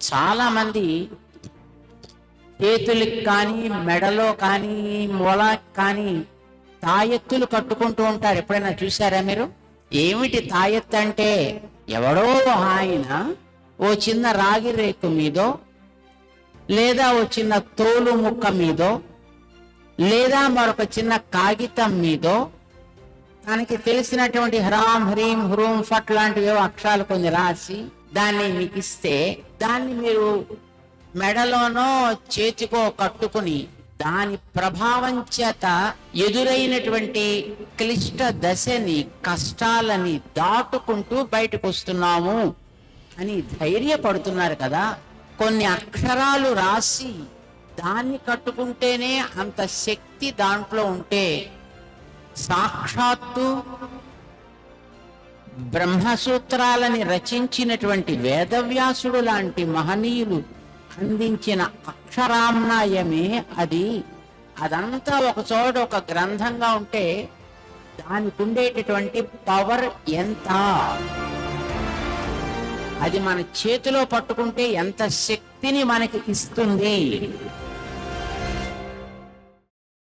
చాలా మంది చేతులకు కానీ మెడలో కానీ మొలకు కానీ తాయెత్తులు కట్టుకుంటూ ఉంటారు. ఎప్పుడైనా చూసారా మీరు? ఏమిటి తాయెత్తు అంటే, ఎవడో ఆయన ఓ చిన్న రాగి రేకు మీదో, లేదా ఓ చిన్న తోలు ముక్క మీదో, లేదా మరొక చిన్న కాగితం మీదో తనకి తెలిసినటువంటి హ్రాం హ్రీం హ్రూం ఫట్ లాంటివి అక్షరాలు కొన్ని రాసి దాన్ని మీకు ఇస్తే, దాన్ని మీరు మెడలోనో చేతికో కట్టుకుని దాని ప్రభావం చేత ఎదురైనటువంటి క్లిష్ట దశని, కష్టాలని దాటుకుంటూ బయటకు వస్తున్నాము అని ధైర్యపడుతున్నారు కదా. కొన్ని అక్షరాలు రాసి దాన్ని కట్టుకుంటేనే అంత శక్తి దాంట్లో ఉంటే, సాక్షాత్తు బ్రహ్మసూత్రాలని రచించినటువంటి వేదవ్యాసుడు లాంటి మహనీయులు అందించిన అక్షరామ్నాయమే అది. అదంతా ఒక చోట ఒక గ్రంథంగా ఉంటే దానికి ఉండేటటువంటి పవర్ ఎంత, అది మన చేతిలో పట్టుకుంటే ఎంత శక్తిని మనకి ఇస్తుంది.